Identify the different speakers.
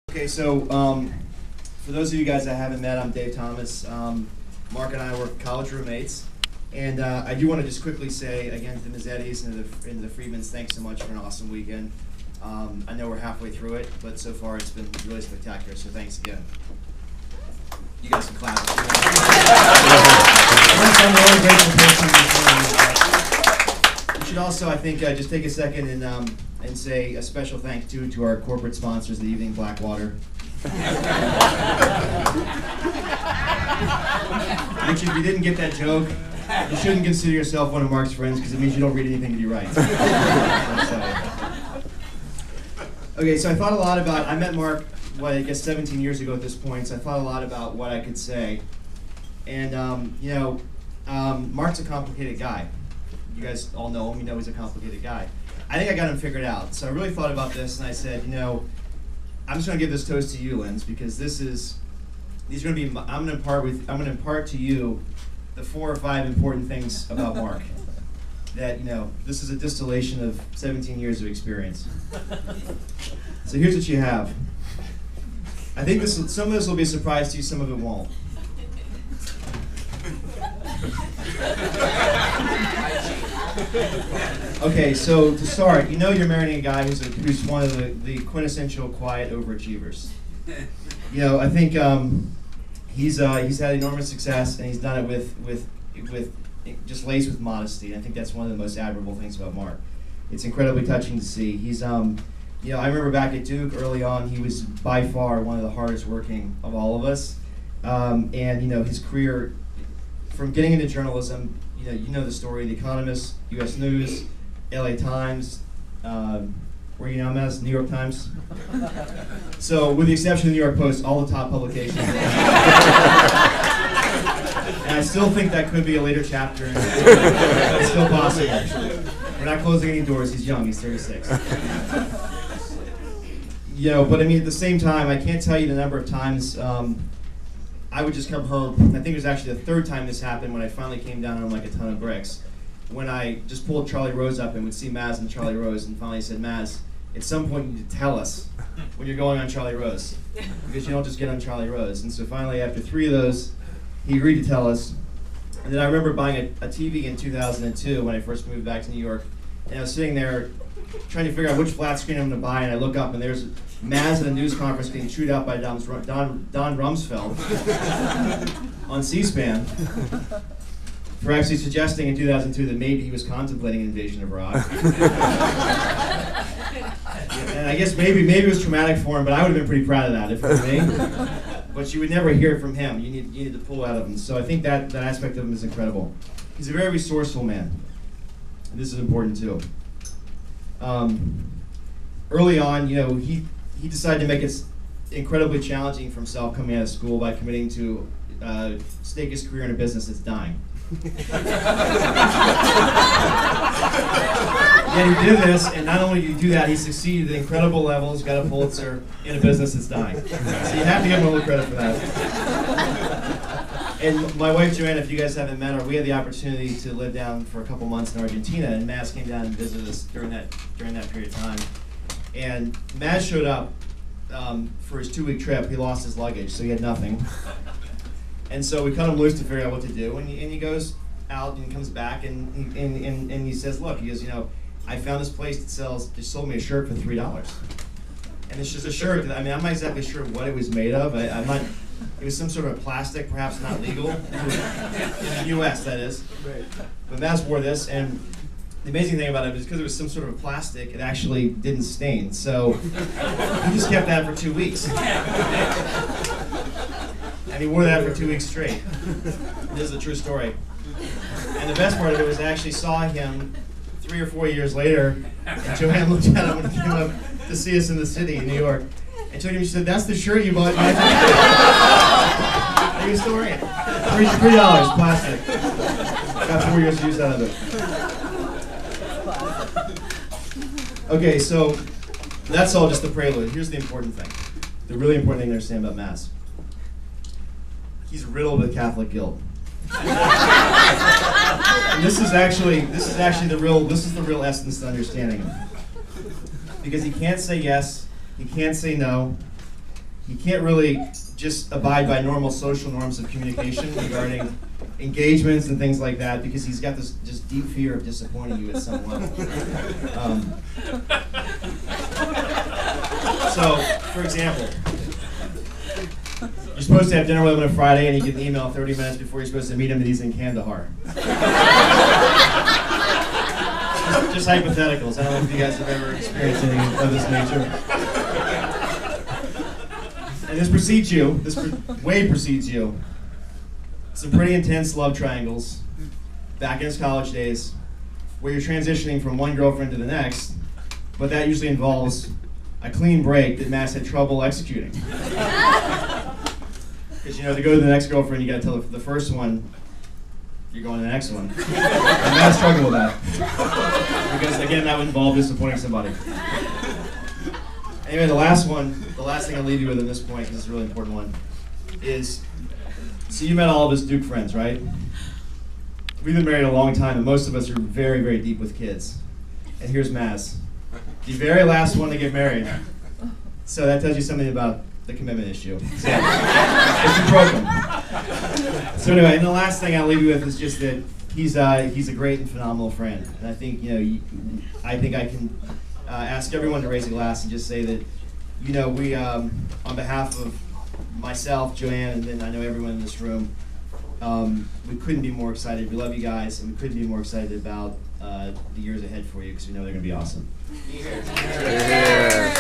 Speaker 1: Okay, so for those of you guys I haven't met, I'm Dave Thomas. Mark and I were college roommates, and I do want to just quickly say again to the Mazzettis and the Friedmans, thanks so much for an awesome weekend. I know we're halfway through it, but so far it's been really spectacular, so thanks again. You guys can clap. I'm really grateful person. We should also, I think, just take a second and say a special thanks to our corporate sponsors, the Evening Blackwater. Which, if you didn't get that joke, you shouldn't consider yourself one of Mark's friends because it means you don't read anything that he writes. Okay, so I thought a lot about, I met Mark, I guess 17 years ago at this point, so I thought a lot about what I could say. And, Mark's a complicated guy. You guys all know him, you know he's a complicated guy. I think I got him figured out. So I really thought about this and I said, I'm just going to give this toast to you, Linz, because these are going to be, I'm going to impart to you the 4 or 5 important things about Mark. That, this is a distillation of 17 years of experience. So here's what you have. I think some of this will be a surprise to you, some of it won't. Okay, so to start, you're marrying a guy who's one of the quintessential quiet overachievers. I think he's had enormous success, and he's done it with just laced with modesty. And I think that's one of the most admirable things about Mark. It's incredibly touching to see. He's I remember back at Duke early on, he was by far one of the hardest working of all of us. And his career, from getting into journalism, you know the story: The Economist, U.S. News, L.A. Times. Where are you now, Maz? New York Times. So, with the exception of the New York Post, all the top publications. And I still think that could be a later chapter. It's still possible. We're not closing any doors. He's young. He's 36. But I mean, at the same time, I can't tell you the number of times I would just come home. I think it was actually the 3rd time this happened when I finally came down on like a ton of bricks. When I just pulled Charlie Rose up and would see Maz and Charlie Rose, and finally said, Maz, at some point you need to tell us when you're going on Charlie Rose, because you don't just get on Charlie Rose. And so finally, after 3 of those, he agreed to tell us. And then I remember buying a TV in 2002 when I first moved back to New York, and I was sitting there trying to figure out which flat screen I'm going to buy, and I look up and there's Maz at a news conference being chewed out by Don Rumsfeld on C-SPAN for actually suggesting in 2002 that maybe he was contemplating an invasion of Iraq. And I guess maybe it was traumatic for him, but I would have been pretty proud of that if it were me. But you would never hear it from him. You need to pull out of him. So I think that aspect of him is incredible. He's a very resourceful man. And this is important too. Early on, he decided to make it incredibly challenging for himself coming out of school by committing to stake his career in a business that's dying. Yet he did this, and not only did he do that, he succeeded at incredible levels, got a Pulitzer in a business that's dying. So you have to give him a little credit for that. And my wife Joanna, if you guys haven't met her, we had the opportunity to live down for a couple months in Argentina, and Maz came down and visited us during that period of time. And Maz showed up for his 2-week trip. He lost his luggage, so he had nothing. And so we cut him loose to figure out what to do. And he goes out and he comes back and he says, look, he goes, I found this place that just sold me a shirt for $3. And it's just a shirt that, I'm not exactly sure what it was made of. It was some sort of plastic, perhaps not legal, in the U.S. that is. But Maz wore this, and the amazing thing about it is because it was some sort of plastic, it actually didn't stain. So he just kept that for 2 weeks. And he wore that for 2 weeks straight. This is a true story. And the best part of it was I actually saw him 3 or 4 years later, and Joanne looked at him when he came up to see us in the city in New York. And told him, she said, that's the shirt you bought. He was still wearing it. $3 plastic. Got 4 years use out of it. Okay, so that's all just the prelude. Here's the important thing. The really important thing to understand about Maz. He's riddled with Catholic guilt. And this is the real essence to understanding him. Because he can't say yes, he can't say no, he can't really just abide by normal social norms of communication regarding engagements and things like that, because he's got this just deep fear of disappointing you at some level. So, for example, you're supposed to have dinner with him on a Friday, and you get an email 30 minutes before you're supposed to meet him that he's in Kandahar. Just hypotheticals. I don't know if you guys have ever experienced anything of this nature. And this precedes you. This way precedes you. Some pretty intense love triangles back in his college days, where you're transitioning from one girlfriend to the next, but that usually involves a clean break that Mass had trouble executing. Because, you know, to go to the next girlfriend, you got to tell the first one you're going to the next one. And Mass struggled with that. Because, again, that would involve disappointing somebody. Anyway, the last thing I'll leave you with at this point, because it's a really important one, is, so you met all of us Duke friends, right? We've been married a long time, and most of us are very, very deep with kids. And here's Maz, the very last one to get married. So that tells you something about the commitment issue. So, it's broken. So anyway, and the last thing I'll leave you with is just that he's a great and phenomenal friend. And I think, you know, I think I can ask everyone to raise a glass and just say that, you know, we, on behalf of myself, Joanne, and then I know everyone in this room, we couldn't be more excited. We love you guys, and we couldn't be more excited about the years ahead for you, because we know they're going to be awesome.
Speaker 2: Yeah.